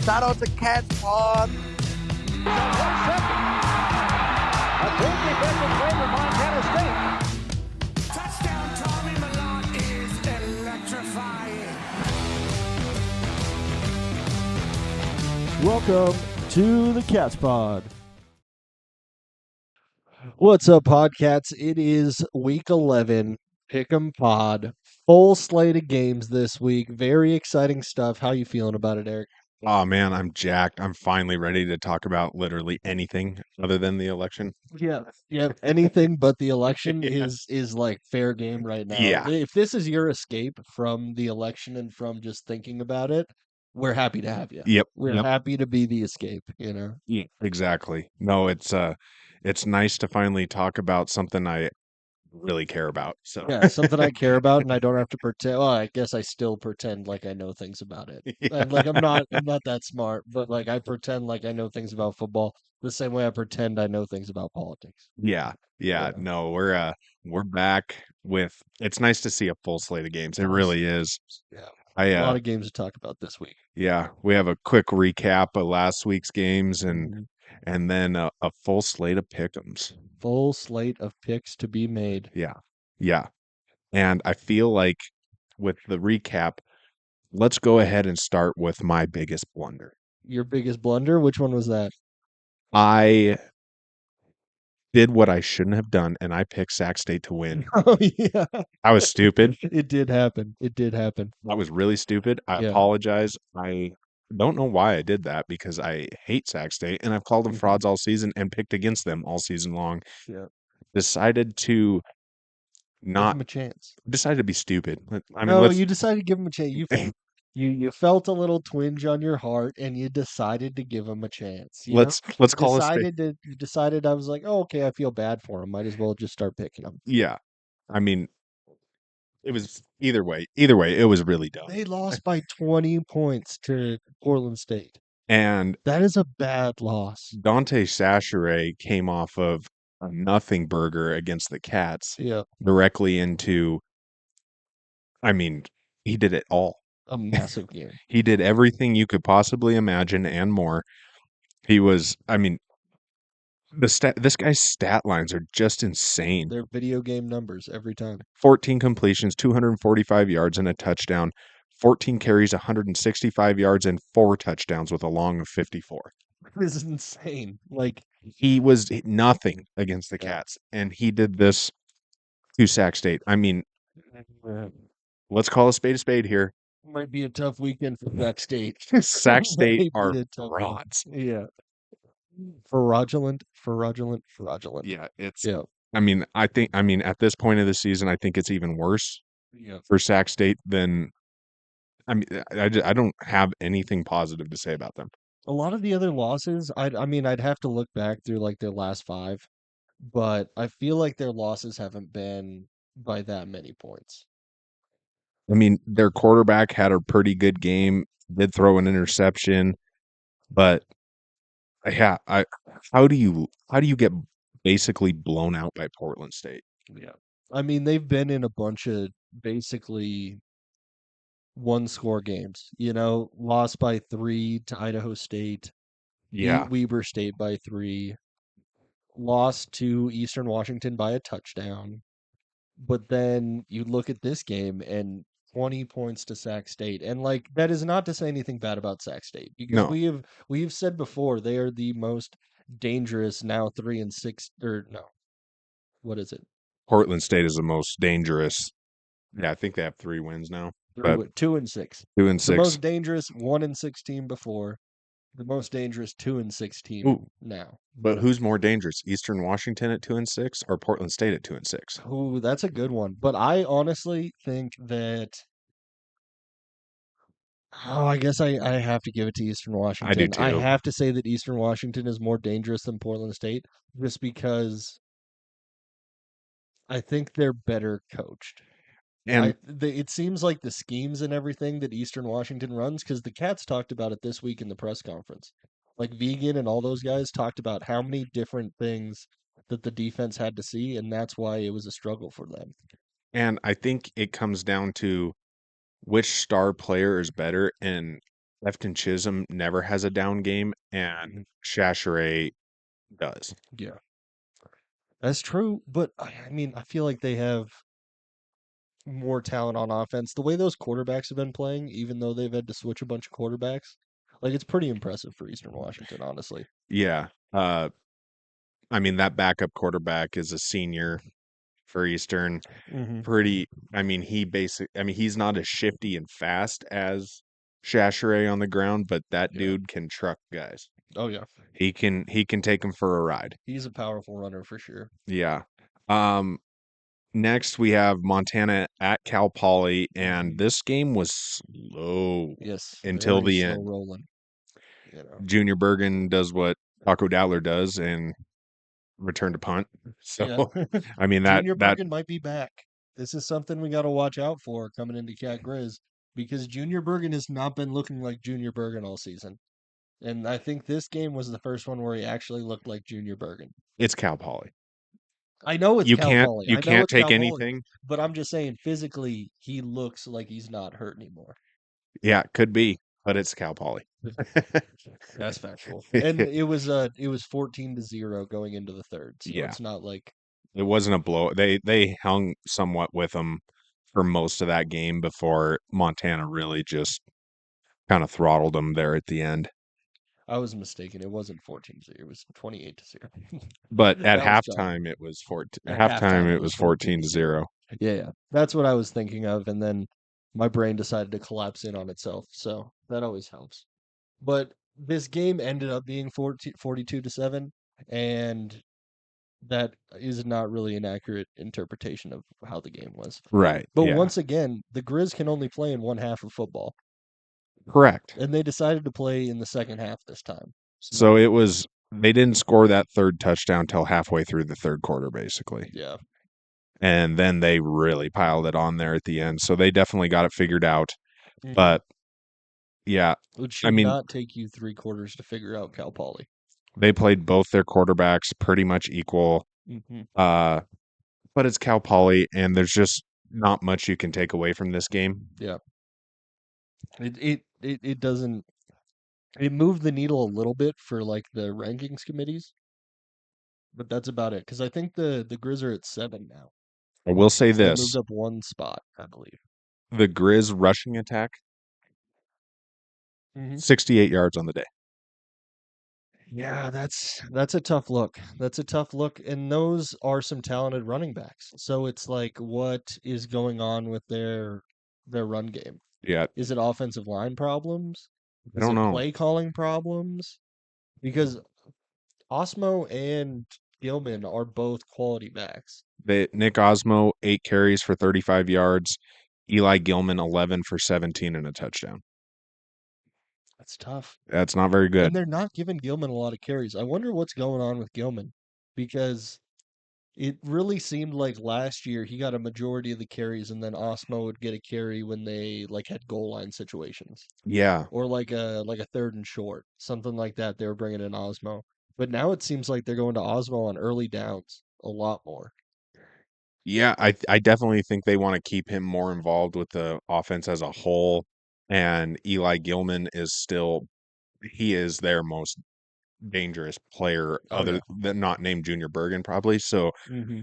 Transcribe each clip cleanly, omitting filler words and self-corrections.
Shout out to Cats Pawd. A good defensive play for Montana State. Touchdown, Tommy Milan is electrifying. Welcome to the Cats Pod. What's up, Podcats? It is week 11, Pick'em Pod. Full slate of games this week. Very exciting stuff. How you feeling about it, Eric? Oh man, I'm jacked. I'm finally ready to talk about literally anything other than the election. Yeah. Anything but the election Yeah. is like fair game right now. Yeah. If this is your escape from the election and from just thinking about it, we're happy to have you. Yep. We're happy to be the escape, you know? Yeah. Exactly. No, it's nice to finally talk about something I really care about. So Yeah, something I care about, and I don't have to pretend. Well, I guess I still pretend like I know things about it. And like I'm not that smart, but like I pretend like I know things about football the same way I pretend I know things about politics. yeah. Yeah. Yeah. No, we're back with it's nice to see a full slate of games. It really is. Yeah, I a lot of games to talk about this week. yeah, we have a quick recap of last week's games Mhm. and then a full slate of pick'ems. Full slate of picks to be made. Yeah. Yeah. And I feel like with the recap, let's go ahead and start with my biggest blunder. Your biggest blunder? Which one was that? I did what I shouldn't have done, and I picked Sac State to win. Oh yeah, I was stupid. it did happen. It did happen. I was really stupid. I Yeah. apologize. I don't know why I did that because I hate Sac State, and I've called them Mhm. frauds all season and picked against them all season long. Yeah, Decided to give not him a chance. decided to be stupid. I mean, No, let's you decided to give him a chance. You felt a little twinge on your heart, and you decided to give him a chance. You know, let's call a spade. you decided. I was like, oh, okay, I feel bad for him. Might as well just start picking him. Yeah. I mean, it was either way. Either way, it was really dumb. They lost by 20 points to Portland State. And That is a bad loss. Dante Sachere came off of a nothing burger against the Cats Yeah, directly into, I mean, he did it all. a massive game. He did everything you could possibly imagine and more. He was, I mean, this guy's stat lines are just insane. They're video game numbers every time. 14 completions, 245 yards and a touchdown, 14 carries, 165 yards and 4 touchdowns with a long of 54. This is insane. Like, He was nothing against the Yeah. Cats, and he did this to Sac State. I mean, let's call a spade here. might be a tough weekend for Sac State. Sac State Might be are a tough one. frauds. Yeah. Fraudulent. Yeah, it's. Yeah. I mean, at this point of the season, I think it's even worse Yeah. for Sac State than. I mean, I don't have anything positive to say about them. A lot of the other losses, I mean, I'd have to look back through like their last 5, but I feel like their losses haven't been by that many points. I mean, their quarterback had a pretty good game, did throw an interception, but yeah, how do you get basically blown out by Portland State? Yeah. I mean, they've been in a bunch of basically one-score games, lost by 3 to Idaho State, Yeah, beat Weber State by 3, lost to Eastern Washington by a touchdown. But then you look at this game and 20 points to Sac State. And like that is not to say anything bad about Sac State because no, we've said before they are the most dangerous now 3-6 or no. What is it? Portland State is the most dangerous. Yeah, I think they have 3 wins now, but 2-6. 2 and The 6. most dangerous 1-6 team before, the most dangerous 2-6 team Ooh. now. But who's more dangerous, Eastern Washington at 2 and 6 or Portland State at 2 and 6? Ooh, that's a good one. But I honestly think that I guess I have to give it to Eastern Washington. I do too. I have to say that Eastern Washington is more dangerous than Portland State just because I think they're better coached. And It seems like the schemes and everything that Eastern Washington runs, because the Cats talked about it this week in the press conference. Like Vegan and all those guys talked about how many different things that the defense had to see, and that's why it was a struggle for them. I think it comes down to which star player is better, and Lefton Chisholm never has a down game, and Chachere does. Yeah, that's true. But I mean, I feel like they have more talent on offense. The way those quarterbacks have been playing, even though they've had to switch a bunch of quarterbacks, like it's pretty impressive for Eastern Washington, honestly. Yeah. I mean, that backup quarterback is a senior for Eastern. Mm-hmm. He's not as shifty and fast as Chachere on the ground, but that Yeah. dude can truck guys. Oh yeah, He can take them for a ride. he's a powerful runner for sure. Yeah. Um, Next we have Montana at Cal Poly, and this game was slow Yes, until very the slow end. rolling. You know. Junior Bergen does what Taco Dowler does and return to punt. So, Yeah. I mean Junior that Bergen might be back. This is something we got to watch out for coming into Cat Grizz because Junior Bergen has not been looking like Junior Bergen all season. And I think this game was the first one where he actually looked like Junior Bergen. it's Cal Poly. I know it's You Cal can't Poly. you I know can't it's take Cal Poly. anything. But I'm just saying physically he looks like he's not hurt anymore. Yeah, could be, but it's Cal Poly. That's factual. And it was 14-0 going into the third. So Yeah, it's not like it wasn't a blow. They hung somewhat with them for most of that game before Montana really just kind of throttled them there at the end. I was mistaken. It wasn't 14-0. It was 28-0. But at That was John. halftime, it was 14. At At halftime, halftime, it it was was 14 to 14-0. 0. Yeah, yeah. That's what I was thinking of. And then my brain decided to collapse in on itself. So that always helps. But this game ended up being 42-7. And that is not really an accurate interpretation of how the game was. Right. But Yeah. once again, the Grizz can only play in one half of football. Correct. And they decided to play in the second half this time. So they didn't score that third touchdown till halfway through the third quarter, basically. Yeah. And then they really piled it on there at the end. So they definitely got it figured out. Mhm. But yeah, It I should mean, not take you 3 quarters to figure out Cal Poly. they played both their quarterbacks pretty much equal. Mm-hmm. But it's Cal Poly, and there's just not much you can take away from this game. Yeah. It doesn't it moved the needle a little bit for like the rankings committees, but that's about it. Because I think the Grizz are at 7 now. I will say They this: moved up one spot, I believe. the Grizz rushing attack, Mm-hmm. 68 yards on the day. Yeah, that's a tough look. That's a tough look, and those are some talented running backs. So it's like, what is going on with their run game? Yeah, Is it offensive line problems? I Is don't it know. play calling problems? Because Osmo and Gilman are both quality backs. Nick Osmo, 8 carries for 35 yards. Eli Gilman, 11 for 17 and a touchdown. That's tough. That's not very good. And they're not giving Gilman a lot of carries. I wonder what's going on with Gilman because it really seemed like last year he got a majority of the carries and then Osmo would get a carry when they like had goal line situations Yeah. or like a third and short, something like that. They were bringing in Osmo. But now it seems like they're going to Osmo on early downs a lot more. Yeah, I definitely think they want to keep him more involved with the offense as a whole. And Eli Gilman he is their most dangerous player Oh other yeah. than not named Junior Bergen, probably. So Mm-hmm.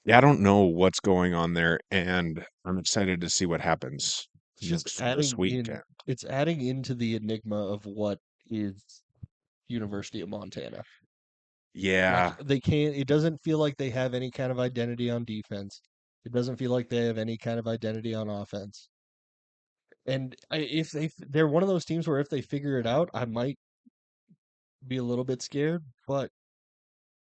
yeah, I don't know what's going on there, and I'm excited to see what happens It's just this adding in weekend. it's adding into the enigma of what is University of Montana. Yeah. Like they can't it doesn't feel like they have any kind of identity on defense. It doesn't feel like they have any kind of identity on offense. And if they're one of those teams where if they figure it out, I might be a little bit scared, but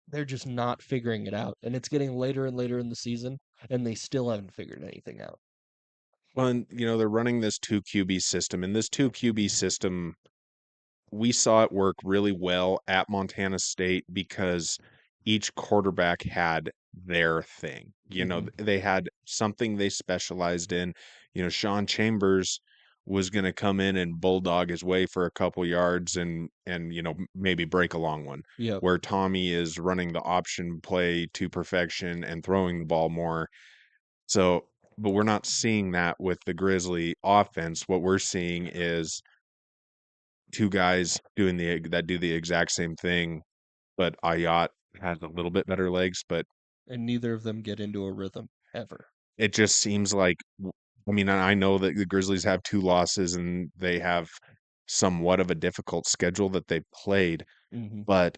they're just not figuring it out. And it's getting later and later in the season, and they still haven't figured anything out. Well, and, they're running this 2 QB system, and this 2 QB system, we saw it work really well at Montana State because each quarterback had their thing. They had something they specialized in. Sean Chambers was going to come in and bulldog his way for a couple yards and maybe break a long one. Yep. Where Tommy is running the option play to perfection and throwing the ball more. So but we're not seeing that with the Grizzly offense. What we're seeing is two guys that do the exact same thing, but Ayat has a little bit better legs, but And neither of them get into a rhythm ever. it just seems like I mean, I know that the Grizzlies have 2 losses and they have somewhat of a difficult schedule that they played, Hmm. but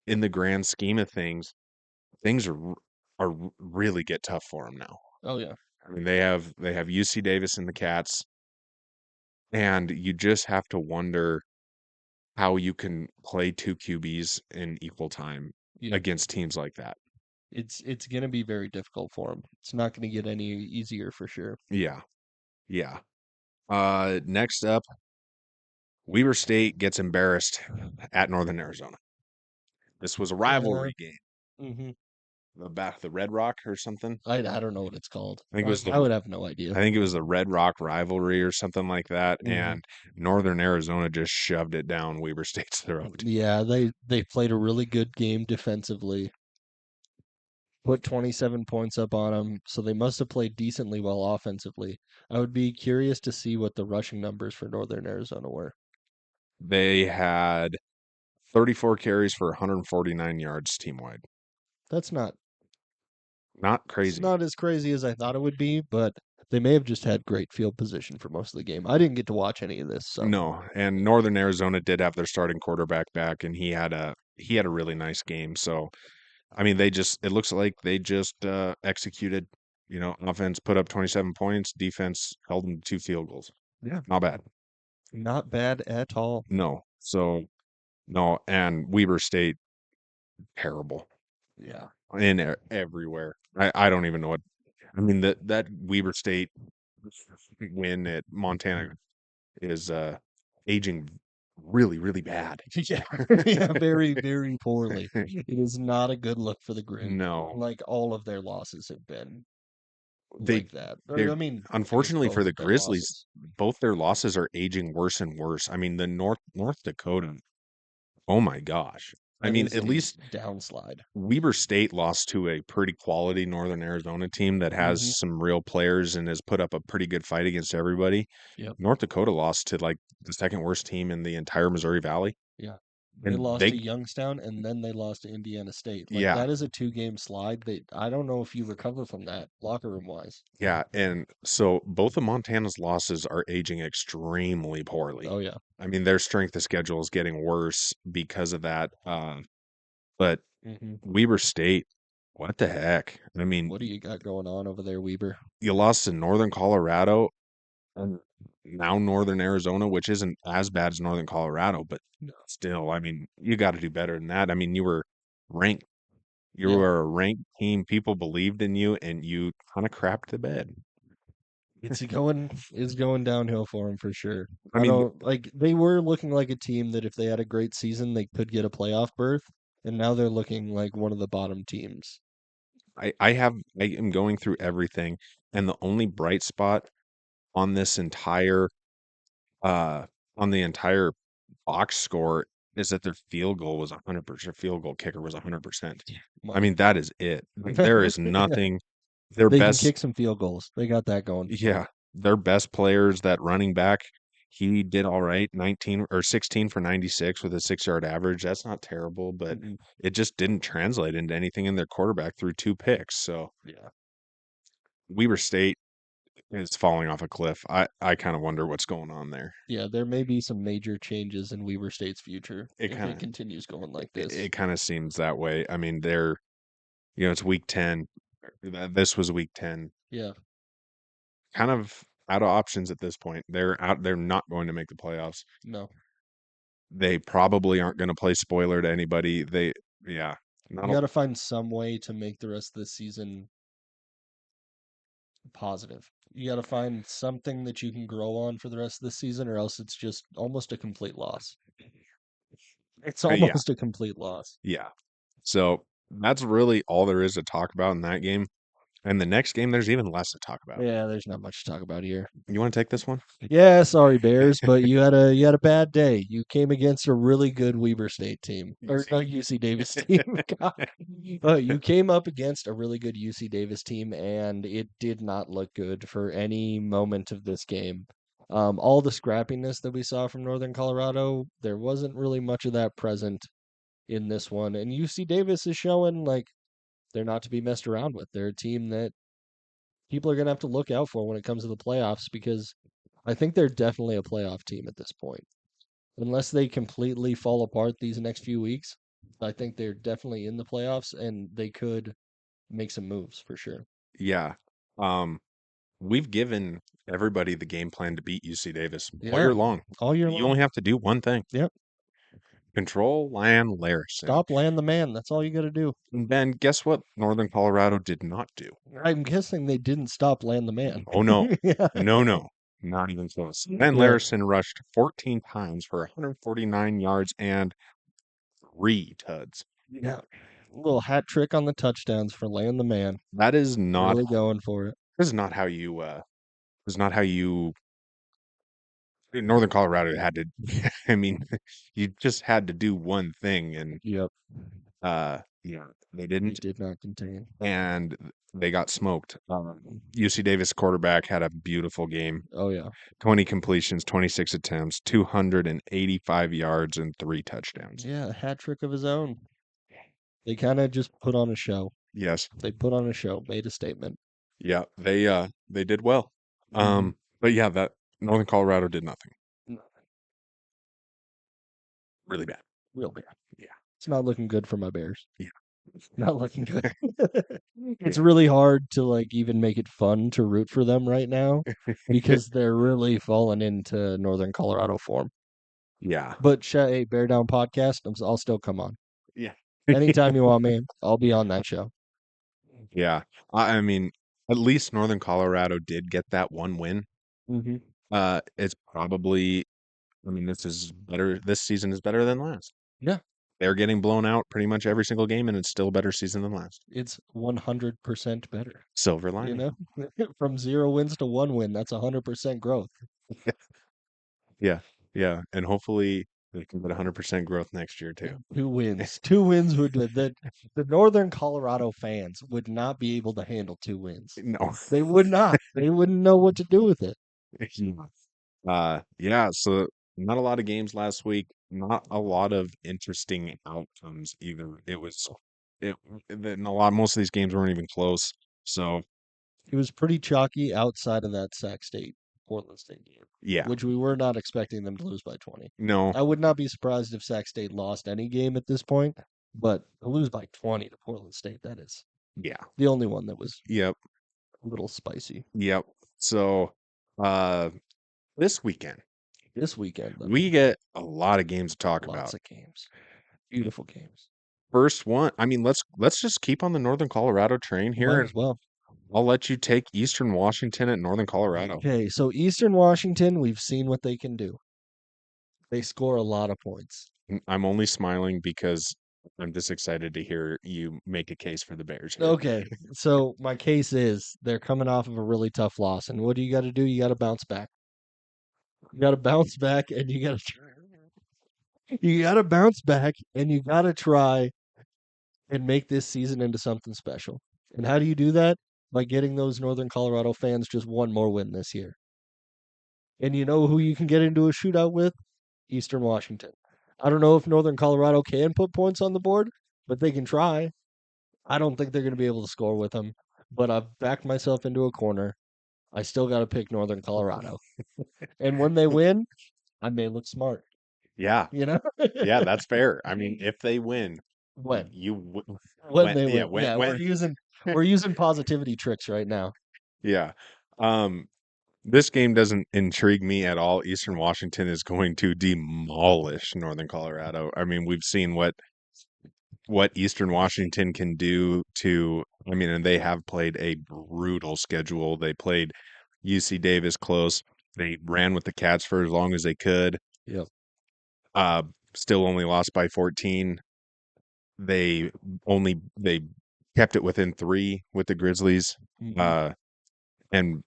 in the grand scheme of things really get tough for them now. Oh yeah. I mean, they have UC Davis and the Cats, and you just have to wonder how you can play 2 QBs in equal time Yeah. against teams like that. It's gonna be very difficult for them. It's not gonna get any easier for sure. Yeah, yeah. Next up, Weber State gets embarrassed at Northern Arizona. This was a Yeah. rivalry game. Hmm. The Red Rock or something. I don't know what it's called. I think it was I the would have no idea. I think it was the Red Rock rivalry or something like that, Hmm. and Northern Arizona just shoved it down Weber State's throat. Yeah, they played a really good game defensively. Put 27 points up on them, so they must have played decently well offensively. I would be curious to see what the rushing numbers for Northern Arizona were. They had 34 carries for 149 yards team wide. That's not Not it's crazy. not as crazy as I thought it would be, but they may have just had great field position for most of the game. I didn't get to watch any of this, so No, and Northern Arizona did have their starting quarterback back, and he had a really nice game. So I mean, it looks like they just executed. Offense put up 27 points, defense held them to 2 field goals. yeah, Not bad. not bad at all. No, so no, and Weber State terrible Yeah. everywhere. I don't even know what. I mean that Weber State win at Montana is aging really really bad. Yeah, yeah, very, very poorly. It is not a good look for the Grizz. No, Like all of their losses have been they like that. Or, they're I mean, I guess unfortunately both for the of their Grizzlies, losses. both their losses are aging worse and worse. I mean, the North Dakota. Oh my gosh. I That mean, is at a least downslide. Weber State lost to a pretty quality Northern Arizona team that has Hmm. some real players and has put up a pretty good fight against everybody. Yep. North Dakota lost to like the second worst team in the entire Missouri Valley. Yeah. They And lost to Youngstown and then they lost to Indiana State. Like yeah, that is a 2 game slide. I don't know if you recover from that locker room wise. yeah. And so both of Montana's losses are aging extremely poorly. Oh yeah. I mean, their strength of schedule is getting worse because of that. But Hmm. Weber State, what the heck? I mean, What do you got going on over there, Weber? you lost to Northern Colorado and now Northern Arizona, which isn't as bad as Northern Colorado, but still, I mean, you got to do better than that. I mean, you were ranked. You Yeah. were a ranked team. People believed in you, and you kind of crapped the bed. It's going downhill for them for sure. I I mean, don't like they were looking like a team that if they had a great season they could get a playoff berth, and now they're looking like one of the bottom teams. I am going through everything, and the only bright spot on this entire uh on the entire box score is that their field goal was 100%. Field goal kicker was 100%. I Money. mean, that is it. Like, there is Yeah. nothing. Their They can best, kick some field goals. They got that going. yeah, their best players, that running back, he did all right, 19 or 16 for 96 with a 6-yard average. That's not terrible, but Mm-mm. it just didn't translate into anything in their quarterback through 2 picks. So Yeah. Weber State is falling off a cliff. I kind of wonder what's going on there. Yeah, there may be some major changes in Weaver State's future It if it kind of continues going like it, this. it kind of seems that way. I mean, it's week 10. This was week 10. Yeah, Kind of out of options at this point. They're not going to make the playoffs. no. They probably aren't going to play spoiler to anybody. Yeah, not You a, got to find some way to make the rest of the season positive. You got to find something that you can grow on for the rest of the season, or else it's just almost a complete loss. It's yeah, almost a complete loss. yeah. So that's really all there is to talk about in that game. And the next game, there's even less to talk about. Yeah, there's not much to talk about here. You want to take this one? Yeah, sorry Bears, but you had a bad day. You came against a really good Weber State team, or no UC Davis team. God. You came up against a really good UC Davis team, and it did not look good for any moment of this game. All the scrappiness that we saw from Northern Colorado, there wasn't really much of that present in this one. And UC Davis is showing like they're not to be messed around with. They're a team that people are going to have to look out for when it comes to the playoffs because I think they're definitely a playoff team at this point. Unless they completely fall apart these next few weeks, I think they're definitely in the playoffs and they could make some moves for sure. Yeah. We've given everybody the game plan to beat UC Davis all Yeah. year long. All year You long. only have to do one thing. Yep. Control Lan Larison. Stop land the man. That's all you got to do. And then guess what Northern Colorado did not do? I'm guessing they didn't stop land the man. Oh, no. Yeah. No. Not even close. Lan Yeah. Larison rushed 14 times for 149 yards and 3 tuds. Yeah. A little hat trick on the touchdowns for land the man. That is not Really going for it. this is not how you Northern Colorado had to I mean, you just had to do one thing and Yep. yeah, they He didn't did not contain. and they got smoked. UC Davis quarterback had a beautiful game. Oh yeah. 20 completions, 26 attempts, 285 yards and 3 touchdowns. Yeah, a hat trick of his own. They kind of just put on a show. Yes. They put on a show, made a statement. Yeah, they did well. Mhm. But yeah, that Northern Colorado did nothing. No, Really bad. real bad. Yeah. It's not looking good for my Bears. Yeah. Not looking good. It's really hard to like even make it fun to root for them right now because they're really falling into Northern Colorado form. Yeah. But hey, Bear Down podcast, I'll still come on. Yeah. Anytime you want me, I'll be on that show. Yeah. I mean, at least Northern Colorado did get that one win. Mm-hmm. It's probably I mean, this season is better than last. Yeah. They're getting blown out pretty much every single game, and it's still a better season than last. It's 100% better. Silver You lining. know, from 0 wins to 1 win, that's 100% growth. Yeah. Yeah. And hopefully they can get 100% growth next year too. 2 wins. 2 wins would the Northern Colorado fans would not be able to handle 2 wins. No. They would not. They wouldn't know what to do with it. Yeah, so not a lot of games last week, not a lot of interesting outcomes either. Most of these games weren't even close. So It was pretty chalky outside of that Sac State Portland State game, yeah, which we were not expecting them to lose by 20. no, I would not be surprised if Sac State lost any game at this point, but to lose by 20 to Portland State, that is yeah, the only one that was yep, a little spicy. yep. So this weekend This weekend, though, we get a lot of games to talk about. lots of games. Beautiful games. First one, I mean, let's just keep on the Northern Colorado train here, Might and as well. I'll let you take Eastern Washington at Northern Colorado. Okay, so Eastern Washington, we've seen what they can do. They score a lot of points. I'm only smiling because I'm just excited to hear you make a case for the Bears here. Okay, so my case is they're coming off of a really tough loss, and what do you got to do? You got to bounce back. You got to bounce back, and you got to bounce back, and you got to try and make this season into something special. And how do you do that? By getting those Northern Colorado fans just one more win this year. And you know who you can get into a shootout with? Eastern Washington. I don't know if Northern Colorado can put points on the board, but they can try. I don't think they're going to be able to score with them, but I've backed myself into a corner. I still got to pick Northern Colorado. And when they win, I may look smart, Yeah, you know? yeah, that's fair. I mean, if they win, when when they yeah, win. when We're using positivity tricks right now. yeah. Um, this game doesn't intrigue me at all. Eastern Washington is going to demolish Northern Colorado. I mean, we've seen what Eastern Washington can do I mean, and they have played a brutal schedule. They played UC Davis close. They ran with the Cats for as long as they could. Yep. Still only lost by 14. They kept it within 3 with the Grizzlies. Mhm. And,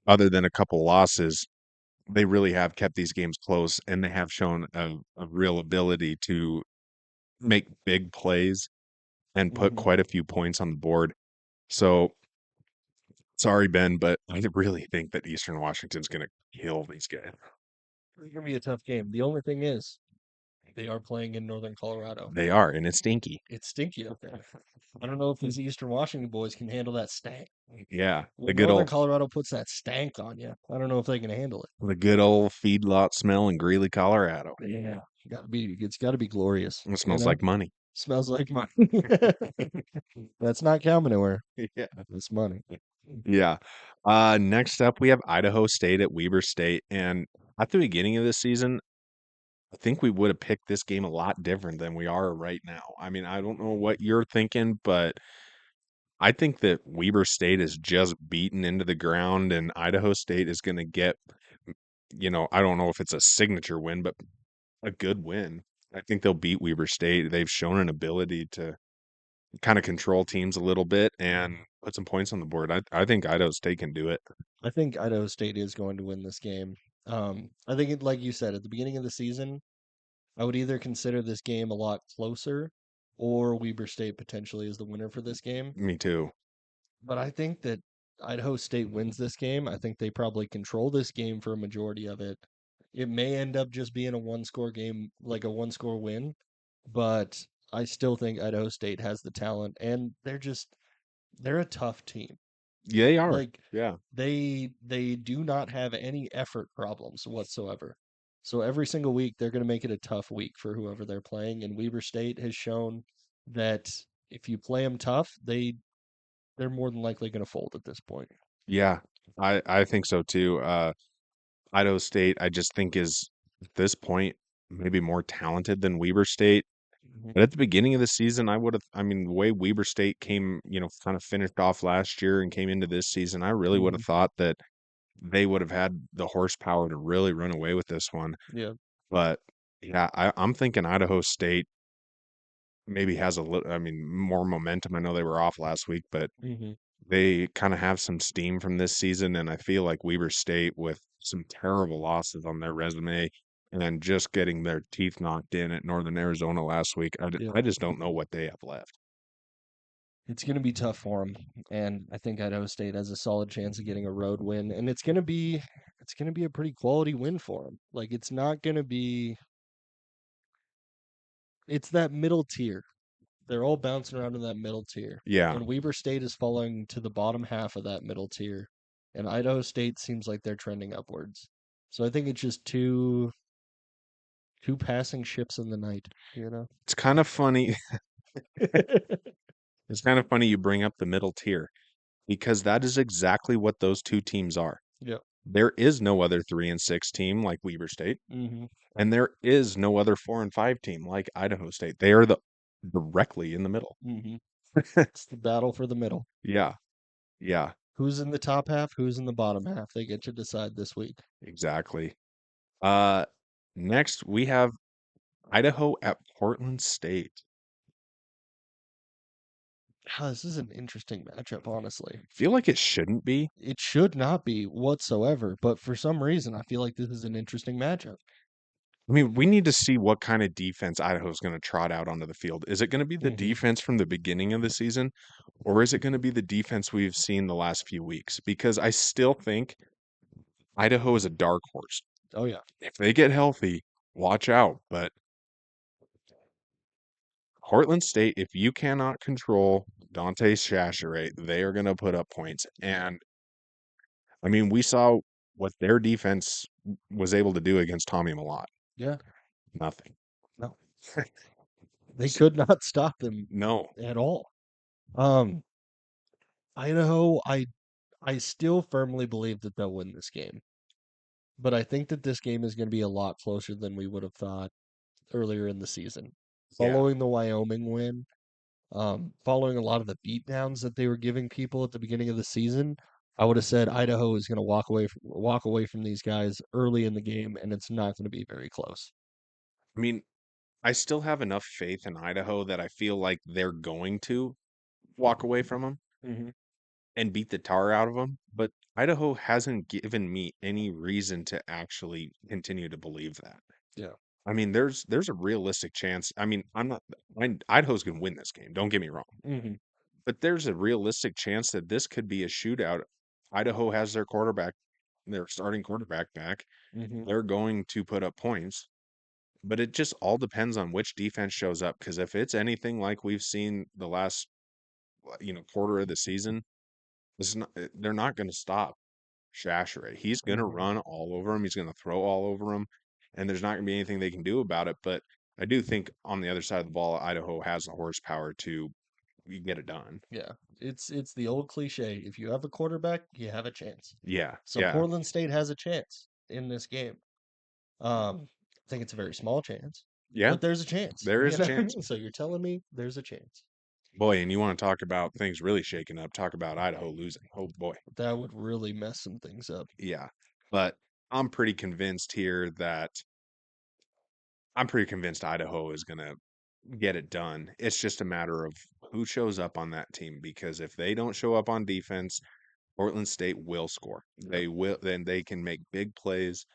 other than a couple losses, they really have kept these games close, and they have shown a real ability to make big plays and put Mhm. quite a few points on the board. So, sorry, Ben, but I really think that Eastern Washington's gonna kill these guys. It's gonna be a tough game. The only thing is, they are playing in Northern Colorado. They are, and it's stinky. It's stinky up there. I don't know if these Eastern Washington boys can handle that stank. Yeah, When Northern Colorado puts that stank on you, I don't know if they can handle it. the good old feedlot smell in Greeley, Colorado. Yeah, it's gotta be glorious. It smells like money. Smells like money. That's not cow manure. Yeah. That's money. Yeah. Next up, we have Idaho State at Weber State, and at the beginning of this season, I think we would have picked this game a lot different than we are right now. I mean, I don't know what you're thinking, but I think that Weber State is just beaten into the ground, and Idaho State is going to get, I don't know if it's a signature win, but a good win. I think they'll beat Weber State. They've shown an ability to kind of control teams a little bit and put some points on the board. I think Idaho State can do it. I think Idaho State is going to win this game. I think like you said, at the beginning of the season, I would either consider this game a lot closer or Weber State potentially is the winner for this game. Me too. But I think that Idaho State wins this game. I think they probably control this game for a majority of it. It may end up just being a one-score game, like a one-score win, but I still think Idaho State has the talent and they're a tough team. Yeah, they are. Like Yeah. they do not have any effort problems whatsoever. So every single week they're going to make it a tough week for whoever they're playing. And Weber State has shown that if you play them tough, they're more than likely going to fold at this point. Yeah. I think so too. Idaho State, I just think is at this point maybe more talented than Weber State. Mhm. But at the beginning of the season, I mean, the way Weber State came, kind of finished off last year and came into this season, I really would have Mhm. thought that they would have had the horsepower to really run away with this one. Yeah. But yeah, I'm thinking Idaho State maybe has a little, I mean, more momentum. I know they were off last week, but Hmm. they kind of have some steam from this season. And I feel like Weber State, with some terrible losses on their resume and just getting their teeth knocked in at Northern Arizona last week, Yeah. I just don't know what they have left. It's going to be tough for them, and I think Idaho State has a solid chance of getting a road win, and it's going to be a pretty quality win for them. Like it's not going to be it's that middle tier. They're all bouncing around in that middle tier. Yeah. And Weber State is falling to the bottom half of that middle tier. And Idaho State seems like they're trending upwards. So I think it's just two passing ships in the night, you know? It's kind of funny. It's kind of funny you bring up the middle tier because that is exactly what those two teams are. Yep. There is no other 3-6 team like Weber State, Mm-hmm. and there is no other 4-5 team like Idaho State. They are the directly in the middle. Mm-hmm. It's the battle for the middle. Yeah. Yeah, Who's in the top half? Who's in the bottom half? They get to decide this week. exactly. Uh Next we have Idaho at Portland State. This is an interesting matchup, honestly. Feel like it shouldn't be. It should not be whatsoever, but for some reason, I feel like this is an interesting matchup. I mean, we need to see what kind of defense Idaho's going to trot out onto the field. Is it going to be the Mhm. defense from the beginning of the season, or is it going to be the defense we've seen the last few weeks? Because I still think Idaho is a dark horse. Oh yeah. If they get healthy, watch out. But Portland State, if you cannot control Dante Chachere, they are going to put up points. And I mean, we saw what their defense was able to do against Tommy Malott. Yeah. Nothing. No. They could not stop them No. at all. Um, Idaho, I still firmly believe that they'll win this game. But I think that this game is going to be a lot closer than we would have thought earlier in the season. Yeah. Following the Wyoming win, following a lot of the beatdowns that they were giving people at the beginning of the season, I would have said Idaho is going to walk away from these guys early in the game, and it's not going to be very close. I mean, I still have enough faith in Idaho that I feel like they're going to. walk away from them Mm-hmm. and beat the tar out of them, but Idaho hasn't given me any reason to actually continue to believe that. Yeah. I mean, there's a realistic chance. I mean, Idaho's going to win this game. Don't get me wrong, Mm-hmm. but there's a realistic chance that this could be a shootout. Idaho has their starting quarterback back. Mm-hmm. They're going to put up points, but it just all depends on which defense shows up. Because if it's anything like we've seen the last, quarter of the season, they're not going to stop Shasher. He's going to Mm-hmm. run all over him. He's going to throw all over him, and there's not going to be anything they can do about it. But I do think on the other side of the ball, Idaho has the horsepower to get it done. Yeah. It's the old cliche. If you have a quarterback, you have a chance. Yeah, So yeah, Portland State has a chance in this game. I think it's a very small chance, yeah. but there's a chance, There is you a know? chance, So you're telling me there's a chance. boy. And you want to talk about things really shaking up? Talk about Idaho losing. Oh boy, That would really mess some things up. yeah. But I'm pretty convinced here that I'm pretty convinced Idaho is going to get it done. It's just a matter of who shows up on that team because if they don't show up on defense, Portland State will score. Yep. They will, then they can make big plays.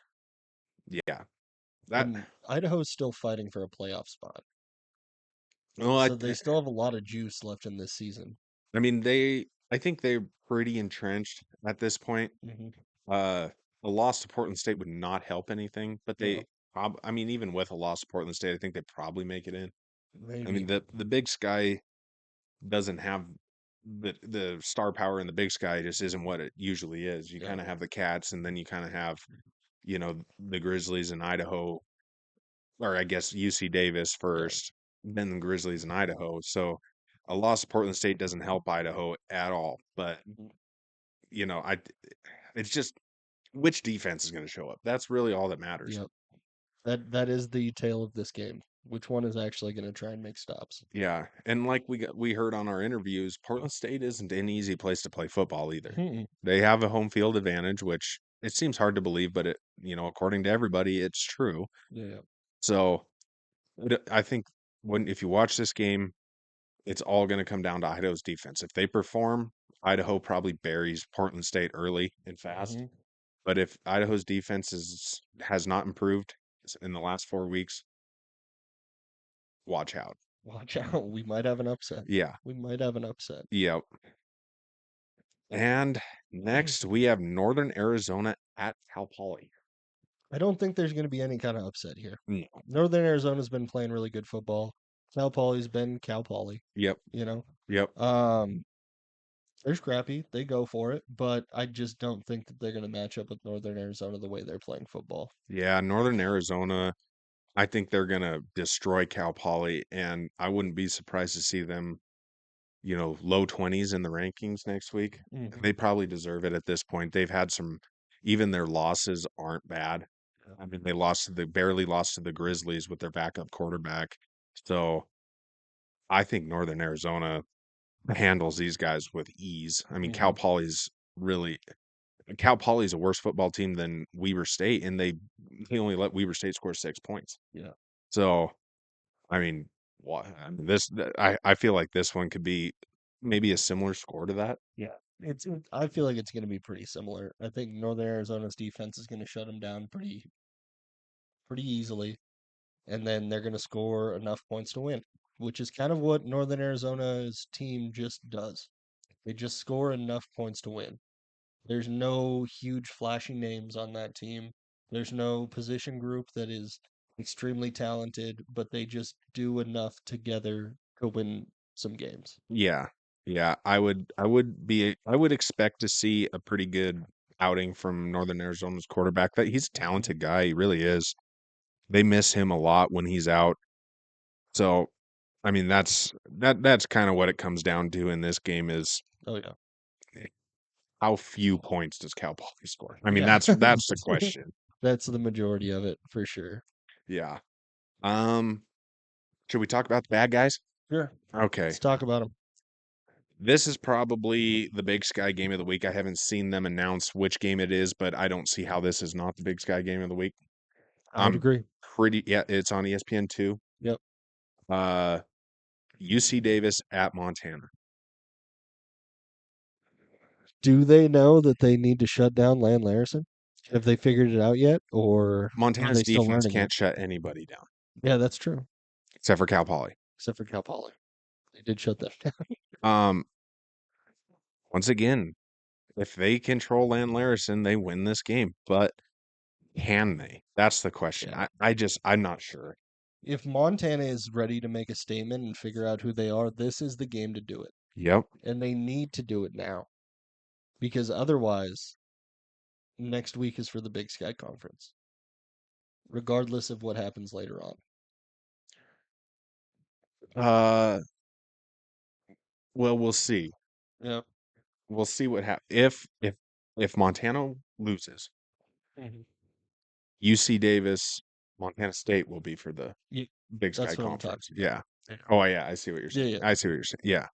Yeah. That, And Idaho's still fighting for a playoff spot. well, So they still have a lot of juice left in this season. I mean, I think they're pretty entrenched at this point. Mm-hmm. Uh, a loss to Portland State would not help anything, but No, I mean, even with a loss to Portland State, I think they probably make it in. I mean, maybe. the Big Sky doesn't have the star power in the Big Sky just isn't what it usually is. You Yeah. kind of have the Cats, and then you kind of have, the Grizzlies in Idaho, or I guess UC Davis Yeah. first, then the Grizzlies in Idaho. So a loss to Portland State doesn't help Idaho at all. But Mhm. I it's just which defense is going to show up. That's really all that matters. Yep. That is the tale of this game. Which one is actually going to try and make stops? Yeah, and like we heard on our interviews, Portland State isn't an easy place to play football either. Mm-mm. They have a home field advantage, which it seems hard to believe, but according to everybody, it's true. Yeah. So I think if you watch this game, it's all going to come down to Idaho's defense. If they perform, Idaho probably buries Portland State early and fast. Mm-hmm. But if Idaho's defense has not improved in the last 4 weeks, watch out. Watch out. We might have an upset. Yeah. We might have an upset. Yep. And next we have Northern Arizona at Cal Poly. I don't think there's going to be any kind of upset here. No. Northern Arizona's been playing really good football. Cal Poly's been Cal Poly, Yep. you know. Yep. They're scrappy. They go for it, but I just don't think that they're going to match up with Northern Arizona the way they're playing football. Yeah, Northern Arizona, I think they're going to destroy Cal Poly, and I wouldn't be surprised to see them, low 20s in the rankings next week. Mm-hmm. They probably deserve it at this point. They've had even their losses aren't bad. I mean, they barely lost to the Grizzlies with their backup quarterback. So I think Northern Arizona handles these guys with ease. I mean, Mm-hmm. Cal Poly's a worse football team than Weber State, and they only let Weber State score 6 points. Yeah. So, I mean, what I mean, I feel like this one could be maybe a similar score to that. Yeah. I feel like it's going to be pretty similar. I think Northern Arizona's defense is going to shut them down pretty easily, and then they're going to score enough points to win, which is kind of what Northern Arizona's team just does. They just score enough points to win. There's no huge flashy names on that team. There's no position group that is extremely talented, but they just do enough together to win some games. Yeah. Yeah, I would expect to see a pretty good outing from Northern Arizona's quarterback. That he's a Mhm. talented guy, he really is. They miss him a lot when he's out. So, I mean, that's kind of what it comes down to in this game is Oh yeah. how few points does Cal Poly score? I mean, Yeah. that's the question. That's the majority of it for sure. Yeah. Um, should we talk about the bad guys? Sure. Okay. Let's talk about them. This is probably the Big Sky game of the week. I haven't seen them announce which game it is, but I don't see how this is not the Big Sky game of the week. I would agree. Yeah, it's on ESPN2. Yep. Uh, UC Davis at Montana. Do they know that they need to shut down Land Larison? Have they figured it out yet, or are Montana's they still defense learning it? can't shut anybody down Yeah, that's true. except for Cal Poly. Except for Cal Poly. They did shut that down. Um, once again, if they control Land Larison, they win this game. But can they? That's the question. Yeah. I'm not sure. If Montana is ready to make a statement and figure out who they are, this is the game to do it. Yep. And they need to do it now. Because otherwise, next week is for the Big Sky Conference, regardless of what happens later on. Uh, well, we'll see. Yeah. We'll see what happens. If Montana loses, Mhm. UC Davis, Montana State will be for the Yeah, Big Sky that's what I'm Conference. talking about. Yeah. Yeah. Oh, yeah. I see what you're Yeah, saying. yeah. I see what you're saying. Yeah.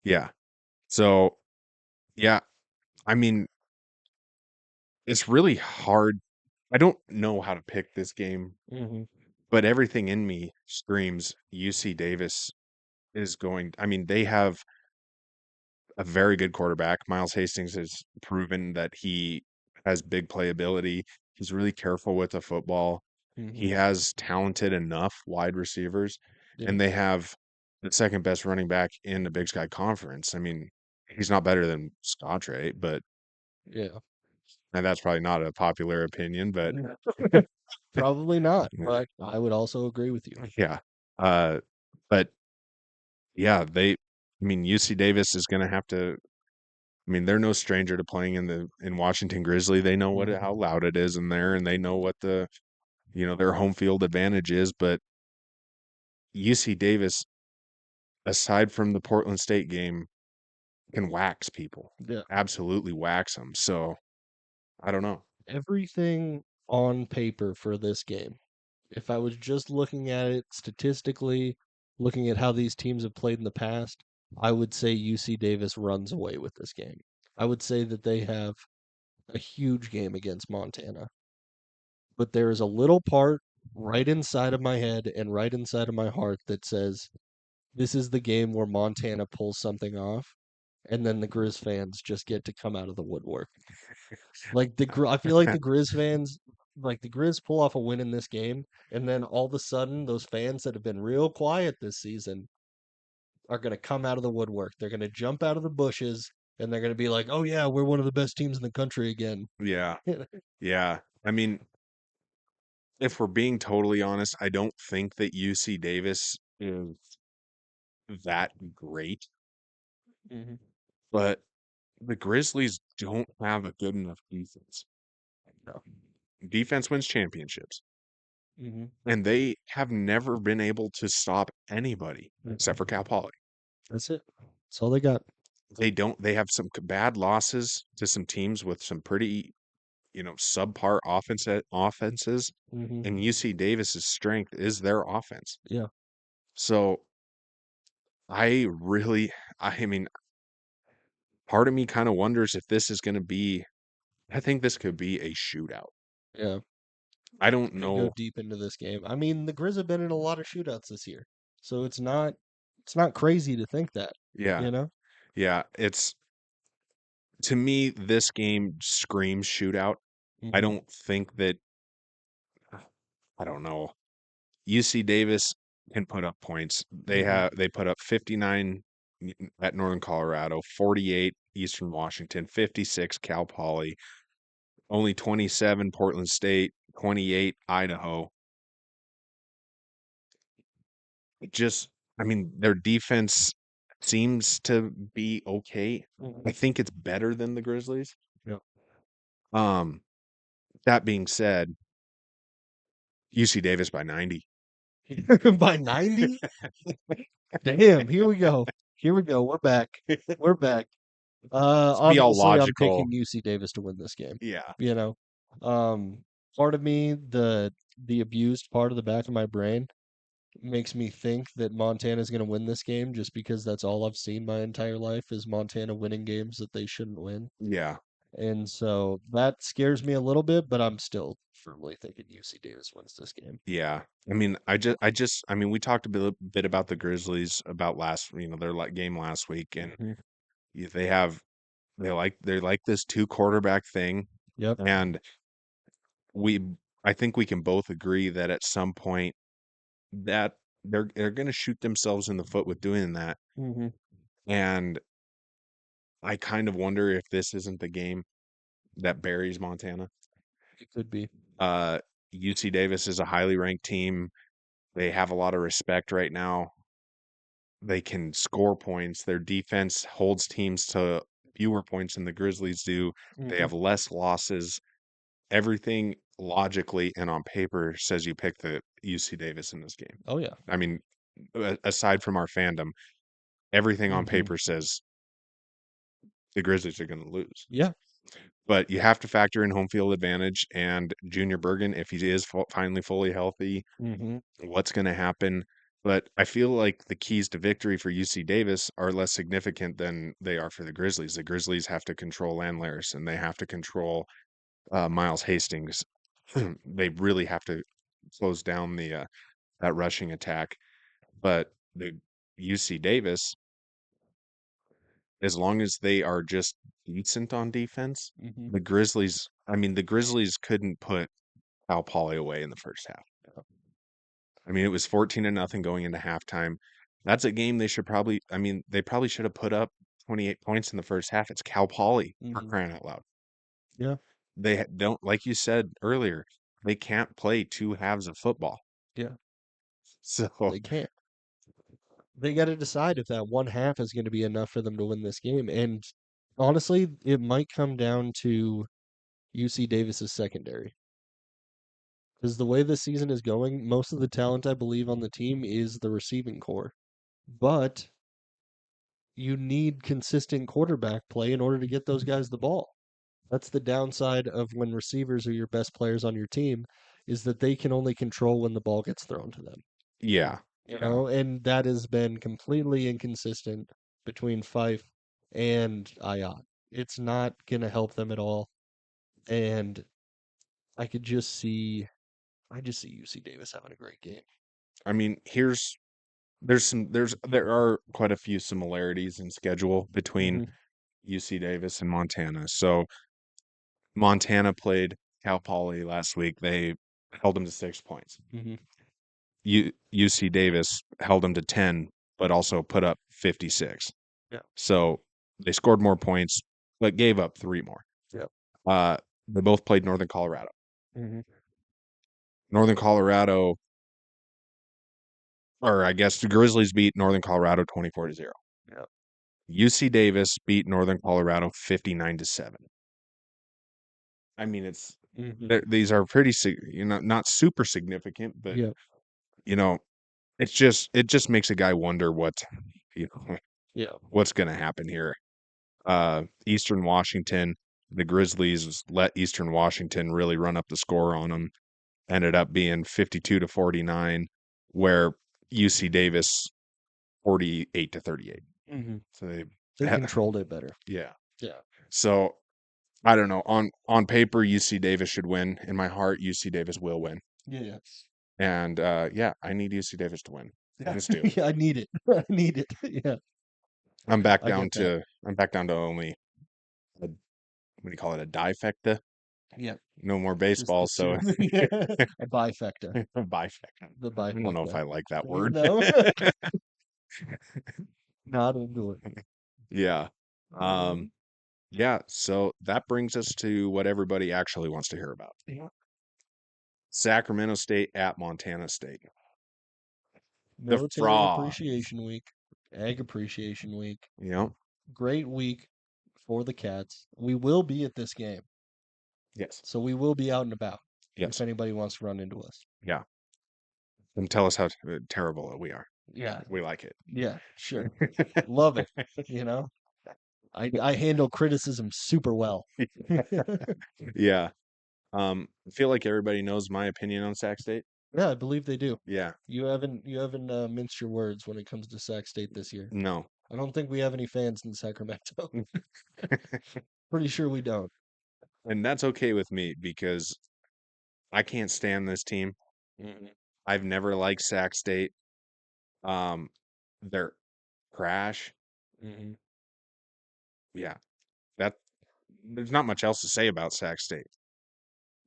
Yeah. So, yeah. I mean, it's really hard. I don't know how to pick this game, Hmm. but everything in me screams UC Davis is going. I mean, they have a very good quarterback. Miles Hastings has proven that he has big playability. He's really careful with the football. Hmm. He has talented enough wide receivers, Yeah. and they have the second best running back in the Big Sky Conference. I mean, he's not better than Scottre, but Yeah. and that's probably not a popular opinion, but Probably not, but I would also agree with you. yeah. Uh, but yeah, I mean, UC Davis is going to have to. I mean, they're no stranger to playing in Washington Grizzly. They know how Mhm. loud it is in there, and they know what their home field advantage is. But UC Davis, aside from the Portland State game, can wax people, Yeah. absolutely wax them. So I don't know. Everything on paper for this game, if I was just looking at it statistically, looking at how these teams have played in the past, I would say UC Davis runs away with this game. I would say that they have a huge game against Montana. But there is a little part right inside of my head and right inside of my heart that says this is the game where Montana pulls something off, and then the Grizz fans just get to come out of the woodwork. I feel like the Grizz fans, like the Grizz pull off a win in this game, and then all of a sudden, those fans that have been real quiet this season are going to come out of the woodwork. They're going to jump out of the bushes, and they're going to be like, "Oh yeah, we're one of the best teams in the country again." Yeah, yeah. I mean, if we're being totally honest, I don't think that UC Davis is that great, Hmm. but the Grizzlies don't have a good enough defense. No. Defense wins championships, Hmm. and they have never been able to stop anybody except for Cal Poly. That's it. That's all they got. They have some bad losses to some teams with some pretty, subpar offenses, Hmm. and UC Davis's strength is their offense. Yeah. So I mean, part of me kind of wonders if this is going to be, I think this could be a shootout. Yeah. I don't Could go know. deep into this game. I mean, the Grizz have been in a lot of shootouts this year, so it's not crazy to think that. Yeah. You know. Yeah. To me, this game screams shootout. I Hmm. don't think that, I don't know. UC Davis can put up points. Hmm. They put up 59 at Northern Colorado, 48 Eastern Washington, 56 Cal Poly, only 27 Portland State, 28 Idaho. Just, I mean, their defense seems to be okay. I Hmm. think it's better than the Grizzlies. Yeah. Um, that being said, UC Davis by 90. By 90? Damn, here we go. Here we go. We're back. We're back. Let's be all Obviously I'm logical. picking UC Davis to win this game. Yeah. You know. Part of me, the abused part of the back of my brain makes me think that Montana's going to win this game just because that's all I've seen my entire life is Montana winning games that they shouldn't win. Yeah. And so that scares me a little bit, but I'm still firmly thinking UC Davis wins this game. Yeah. I mean, I mean, we talked a bit about the Grizzlies about their game last week, and Mhm. they have they like this two quarterback thing, Yep. and we I think we can both agree that at some point that they're going to shoot themselves in the foot with doing that. Mm-hmm. And I kind of wonder if this isn't the game that buries Montana. It could be. Uh, UC Davis is a highly ranked team. They have a lot of respect right now. They can score points. Their defense holds teams to fewer points than the Grizzlies do. They Mm-hmm. have less losses. Everything logically and on paper says you pick the UC Davis in this game. Oh yeah. I mean, aside from our fandom, everything on Mm-hmm. paper says the Grizzlies are going to lose. Yeah. But you have to factor in home field advantage and Junior Bergen, if he is finally fully healthy, Mm-hmm. what's going to happen. But I feel like the keys to victory for UC Davis are less significant than they are for the Grizzlies. The Grizzlies have to control Landleris and they have to control Miles Hastings. They really have to close down the that rushing attack. But the UC Davis, as long as they are just decent on defense, Mm-hmm. the Grizzlies couldn't put Cal Poly away in the first half. I mean, it was 14-0 going into halftime. That's a game they probably should have put up 28 points in the first half. It's Cal Poly, for Mm-hmm. crying out loud. Yeah. Don't, like you said earlier, they can't play two halves of football. Yeah. So, They can't. They got to decide if that one half is going to be enough for them to win this game. And honestly, it might come down to UC Davis's secondary. Because the way this season is going, most of the talent I believe on the team is the receiving core. But you need consistent quarterback play in order to get those guys the ball. That's the downside of when receivers are your best players on your team, is that they can only control when the ball gets thrown to them. yeah. You know, and that has been completely inconsistent between Fife and Ayat. It's not gonna help them at all. And I could just see I just see UC Davis having a great game. I mean, there are quite a few similarities in schedule between Mm-hmm. UC Davis and Montana. So Montana played Cal Poly last week. They held them to 6 points. Mm-hmm. UC Davis held them to 10, but also put up 56. Yeah. So they scored more points, but gave up three more. Yep. They both played Northern Colorado. Mm-hmm. Northern Colorado, or I guess the Grizzlies beat Northern Colorado 24-0. Yep. UC Davis beat Northern Colorado 59-7. I mean, Mm-hmm. these are pretty, not super significant, but Yep. you know, it just makes a guy wonder you know, Yeah. what's going to happen here. Eastern Washington, the Grizzlies let Eastern Washington really run up the score on them. Ended up being 52-49, where UC Davis 48-38. Mm-hmm. So They controlled it better. yeah. Yeah. So I don't know. On paper, UC Davis should win. In my heart, UC Davis will win. Yeah. And yeah, I need UC Davis to win. I just do. Yeah, I need it. I need it. Yeah. I'm back I down get that. to only what do you call it, a difecta? Yeah. No more Just the baseball, so two. A bifecta. a bifecta. The I don't know if bifecta. I like that You word. know? Not into it. Yeah. Um, yeah, so that brings us to what everybody actually wants to hear about. Yeah. Sacramento State at Montana State. The Military fraud. Appreciation Week, Ag Appreciation Week. You know? Great week for the Cats. We will be at this game, Yes. so we will be out and about Yes. if anybody wants to run into us. Yeah. And tell us how terrible we are. Yeah. We like it. Yeah, sure. Love it. You know? I handle criticism super well. Yeah. I feel like everybody knows my opinion on Sac State. Yeah, I believe they do. Yeah. You haven't minced your words when it comes to Sac State this year. No. I don't think we have any fans in Sacramento. Pretty sure we don't. And that's okay with me because I can't stand this team. Mm-hmm. I've never liked Sac State. They're crash. Mm-hmm. Yeah. that there's not much else to say about Sac State.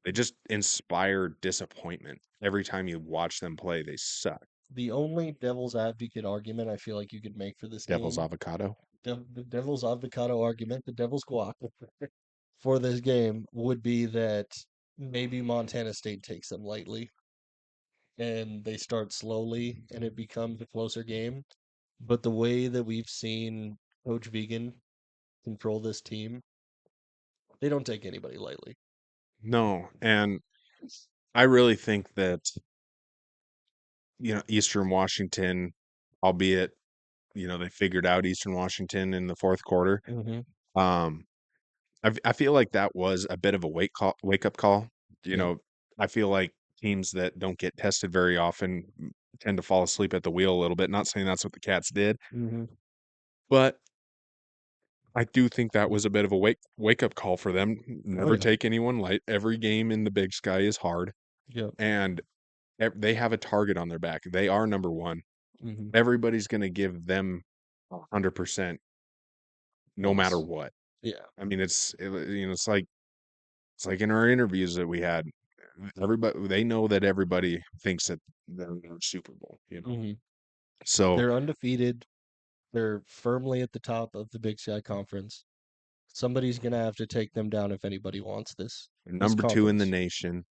They just inspire disappointment every time you watch them play. They suck. The only devil's advocate argument I feel like you could make for this Devil's game, avocado. the devil's avocado argument, the devil's guac for this game would be that maybe Montana State takes them lightly and they start slowly and it becomes a closer game. But the way that we've seen Coach Vegan control this team, they don't take anybody lightly. No, and I really think that Eastern Washington, albeit they figured out Eastern Washington in the fourth quarter. Mm-hmm. Um, I feel like that was a bit of a wake up call. Yeah. I feel like teams that don't get tested very often tend to fall asleep at the wheel a little bit. Not saying that's what the Cats did, Mm-hmm. but I do think that was a bit of a wake up call for them. Never yeah. take anyone light. Every game in the Big Sky is hard, Yep. and they have a target on their back. They are number one. Mm-hmm. Everybody's going to give them 100%, no matter Yes. what. Yeah. I mean, it's like in our interviews that we had. Everybody, they know that everybody thinks that they're in the Super Bowl. Mm-hmm. So They're undefeated. They're firmly at the top of the Big Sky Conference. Somebody's gonna have to take them down if anybody wants this number two in the conference. nation,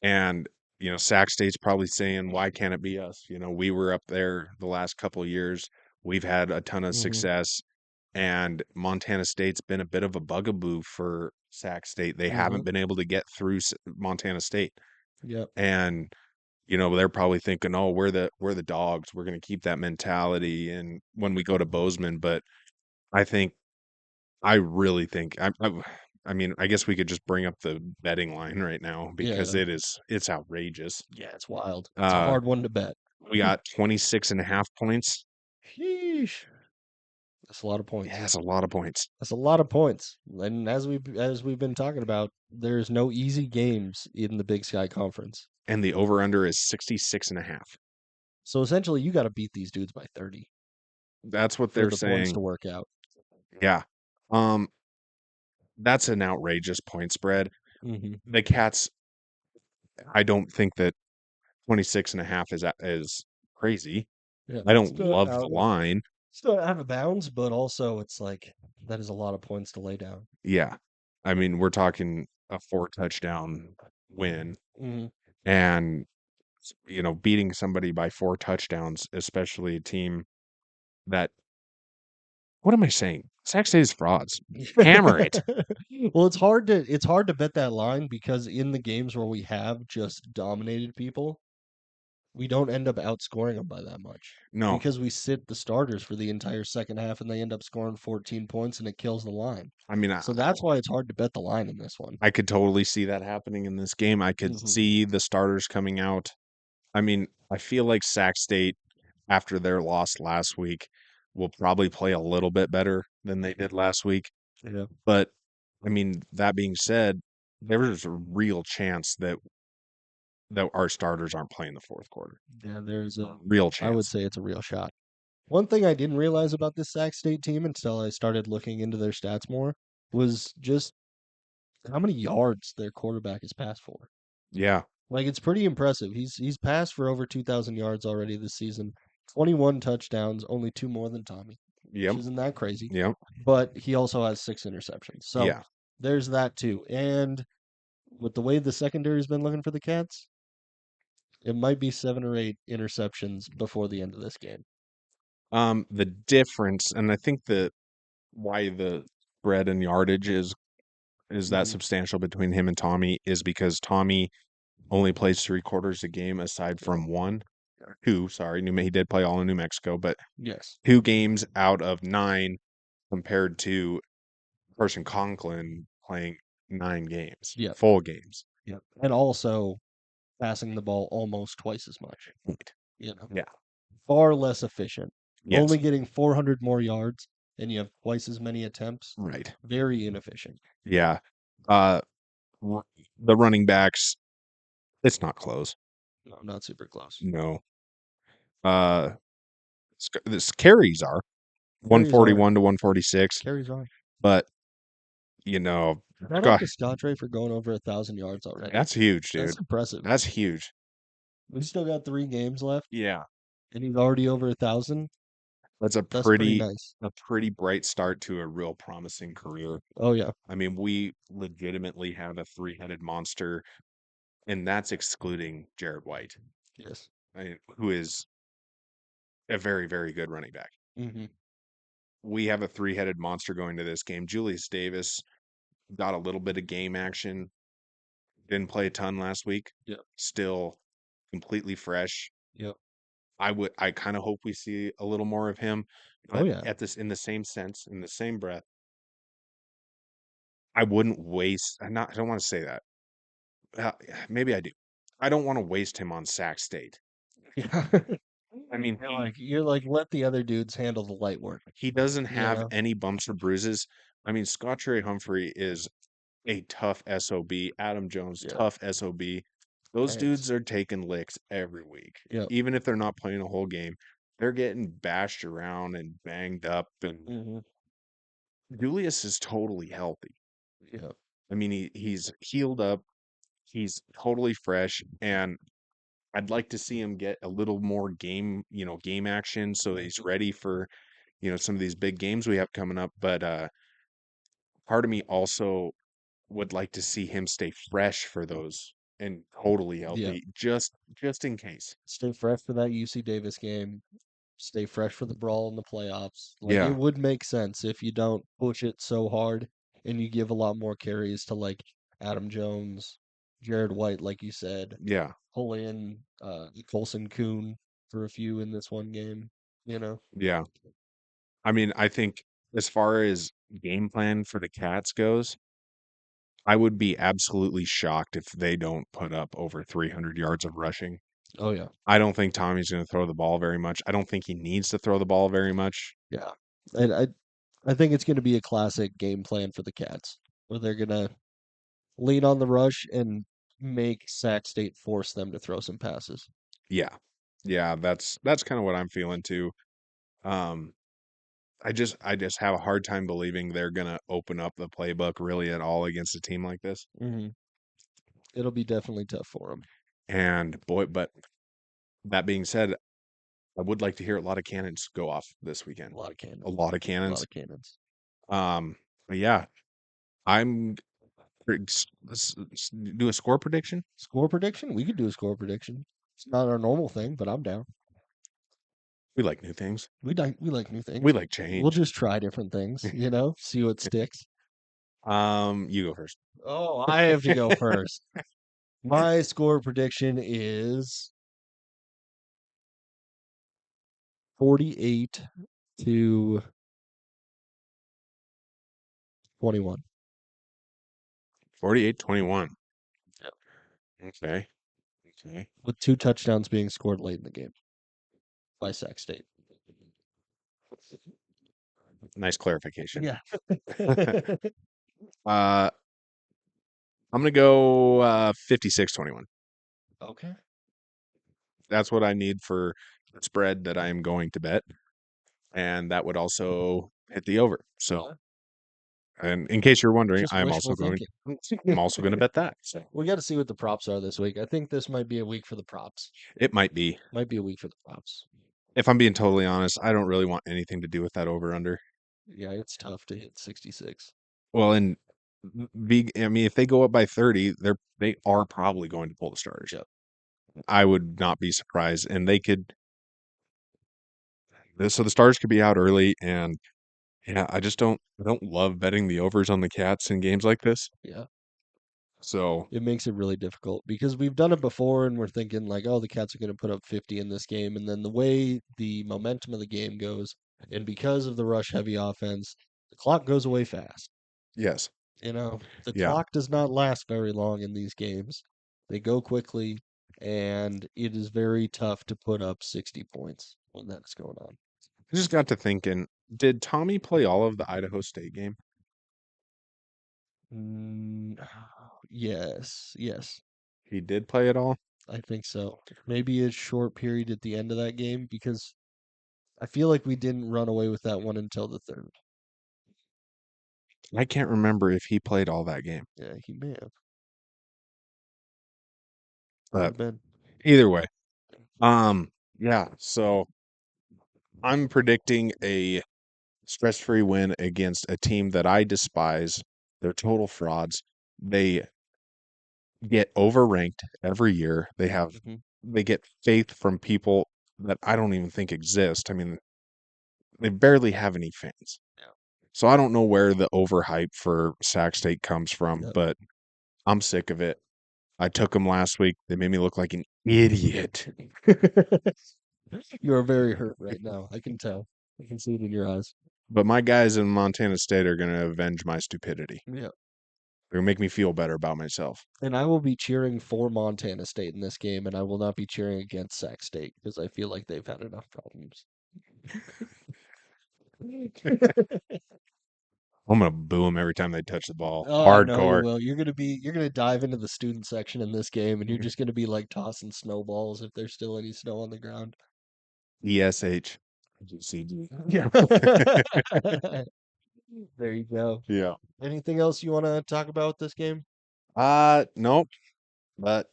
and Sac State's probably saying, "Why can't it be us?" We were up there the last couple of years. We've had a ton of Mm-hmm. success, and Montana State's been a bit of a bugaboo for Sac State. They Mm-hmm. haven't been able to get through Montana State, Yep. and they're probably thinking, "Oh, we're the dogs. We're going to keep that mentality." And when we go to Bozeman, but I think I really think I mean, I guess we could just bring up the betting line right now because Yeah. it's outrageous. Yeah. It's wild. It's a Uh, hard one to bet. we got 26.5 points. Sheesh. That's a lot of Yeah, points. that's a lot of points. That's a lot of points. And as we've been talking about, there's no easy games in the Big Sky Conference. And the over under is 66.5. So essentially, you got to beat these dudes by 30 That's what for they're the points saying. to work out. Yeah. Um, that's an outrageous point spread. Mm-hmm. The Cats, I don't think that 26.5 is crazy. Yeah. I don't love the line. Still out of bounds, but also it's like that is a lot of points to lay down. Yeah. I mean, we're talking a 4 touchdown win Mm-hmm. and beating somebody by 4 touchdowns, especially a team that what am I saying? Sac State is frauds. Hammer it. Well, it's hard to bet that line because in the games where we have just dominated people, we don't end up outscoring them by that much No. because we sit the starters for the entire second half and they end up scoring 14 points and it kills the line. I mean, So that's why it's hard to bet the line in this one. I could totally see that happening in this game. I could Mhm. see the starters coming out. I mean, I feel like Sac State, after their loss last week, will probably play a little bit better than they did last week. Yeah. But I mean, that being said, there's a real chance that our starters aren't playing the fourth quarter. Yeah, there's a Real I would chance. say it's a real shot. One thing I didn't realize about this Sac State team until I started looking into their stats more was just how many yards their quarterback has passed for. Yeah. Like it's pretty impressive. He's passed for over 2,000 yards already this season. 21 touchdowns, only two more than Tommy, which Yep. isn't that crazy. Yep. But he also has 6 interceptions. So Yeah. there's that too. And with the way the secondary's been looking for the Cats, it might be 7 or 8 interceptions before the end of this game. The difference, and I think that why the spread and yardage is that Mhm. substantial between him and Tommy is because Tommy only plays 3 quarters a game aside from two, sorry, he did play all in New Mexico, but Yes. 2 games out of 9 compared to Carson Conklin playing 9 games, Yep. full games. Yep. And also passing the ball almost twice as much. Yeah. Far less efficient. Yes. Only getting 400 more yards and you have twice as many attempts. Right. Very inefficient. Yeah. The running backs, it's not close. No, not super close. No. This carries are Carries 141 to 146, Carries on. but Shout out God, to Scottre for going over 1,000 yards already. that's huge, dude. That's impressive. That's huge. We still got 3 games left, Yeah. and he's already over 1,000. That's a That's pretty pretty nice. a pretty bright start to a real promising career. Oh yeah, I mean, we legitimately have a three-headed monster, and that's excluding Jared White, yes. who is a very, very good running back. Mm-hmm. We have a three-headed monster going to this game. Julius Davis got a little bit of game action, didn't play a ton last week. Yep. Still completely fresh. Yep. I kind of hope we see a little more of him. Oh But yeah. in the same sense, in the same breath, I wouldn't waste. I don't want to say that. Uh, maybe I do. I don't want to waste him on Sac State. Yeah. I mean, You're like let the other dudes handle the light work. he doesn't You have know. any bumps or bruises. I mean, Scott Trey Humphrey is a tough SOB. Adam Jones, Yeah. tough SOB. Those Thanks. dudes are taking licks every week. Yep. Even if they're not playing a whole game, they're getting bashed around and banged up. And Mm-hmm. Julius is totally healthy. Yep. I mean, he's healed up. He's totally fresh, and I'd like to see him get a little more game action so that he's ready for, some of these big games we have coming up. But part of me also would like to see him stay fresh for those and totally Yeah. healthy, just in case. Stay fresh for that UC Davis game. Stay fresh for the brawl in the playoffs. Like it Yeah, would make sense if you don't push it so hard and you give a lot more carries to like Adam Jones, Jared White, like you said, yeah, pull in Colson Kuhn for a few in this one game. You know? yeah. I mean, I think as far as game plan for the Cats goes, I would be absolutely shocked if they don't put up over 300 yards of rushing. Oh yeah. I don't think Tommy's going to throw the ball very much. I don't think he needs to throw the ball very much. Yeah. And I think it's gonna be a classic game plan for the Cats, where they're gonna lean on the rush and make Sac State force them to throw some passes. Yeah. Yeah, that's kind of what I'm feeling too. Um I just have a hard time believing they're going to open up the playbook really at all against a team like this. Hmm. It'll be definitely tough for them. And boy, but that being said, I would like to hear a lot of cannons go off this weekend. A lot of cannons. A lot of A lot cannons. of cannons. But yeah, I'm let's do a score prediction. Score prediction? We could do a score prediction. It's not our normal thing, but I'm down. We like new things. We like new We things. like We'll change. just try different things, see what sticks. You go first. Oh, I have to go first. My score prediction is 48 to 21. 48-21. Yep. Okay. Okay. With 2 touchdowns being scored late in the game by Sac State. Nice clarification. Yeah. I'm gonna go 56-21. Okay. That's what I need for the spread that I am going to bet. And that would also hit the over. So, and in case you're wondering, Just wishful thinking. I'm also going to bet that. So We got to see what the props are this week. I think this might be a week for the props. it might be. Might be a week for the props. If I'm being totally honest, I don't really want anything to do with that over under. Yeah, it's tough to hit 66. Well, and I mean, if they go up by 30, they are probably going to pull the starters. Yep. I would not be surprised, and they could. So the stars could be out early, and yeah, I don't love betting the overs on the Cats in games like this. Yeah. So It makes it really difficult because we've done it before and we're thinking like, oh, the Cats are going to put up 50 in this game. And then the way the momentum of the game goes, and because of the rush heavy offense, the clock goes away fast. yes, The yeah, clock does not last very long in these games. They go quickly, and it is very tough to put up 60 points when that's going on. I just got to thinking, did Tommy play all of the Idaho State game? Mm, yes, yes, He did play it all. I think so. Maybe a short period at the end of that game because I feel like we didn't run away with that one until the third. I can't remember if he played all that game. Yeah, he may have. But Been. either way, yeah. So I'm predicting a stress-free win against a team that I despise. They're total frauds. They get overranked every year. Mm-hmm. They get faith from people that I don't even think exist. I mean, they barely have any fans. Yeah. So I don't know where the overhype for Sac State comes from, Yep. but I'm sick of it. I took them last week. They made me look like an idiot. You are very hurt right now. I can tell. I can see it in your eyes. But my guys in Montana State are going to avenge my stupidity. Yeah. They're going to make me feel better about myself. And I will be cheering for Montana State in this game, and I will not be cheering against Sac State because I feel like they've had enough problems. I'm going to boo them every time they touch the ball. Oh, I know you Hardcore. will. You're gonna dive into the student section in this game, and you're just gonna be like tossing snowballs if there's still any snow on the ground. ESH. GCD. Yeah. There you go. Yeah. Anything else you want to talk about this game? Nope. But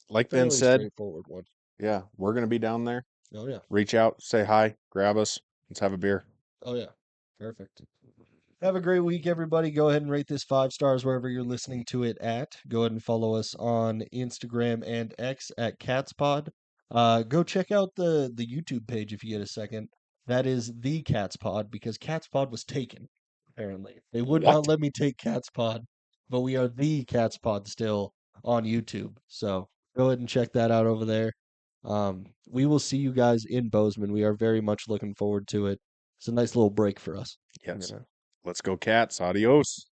like Ben Fairly said, straightforward one. yeah, we're going to be down there. Oh yeah. Reach out, say hi, grab us. Let's have a beer. Oh yeah. Perfect. Have a great week, everybody. Go ahead and rate this 5 stars wherever you're listening to it at. Go ahead and follow us on Instagram and X at CatsPod. Go check out the YouTube page if you get a second. That is the CatsPod because CatsPod was taken, apparently. They would not let me take CatsPod, but we are the CatsPod still on YouTube. So go ahead and check that out over there. We will see you guys in Bozeman. We are very much looking forward to it. It's a nice little break for us. Yes. You know. Let's go, Cats. Adios.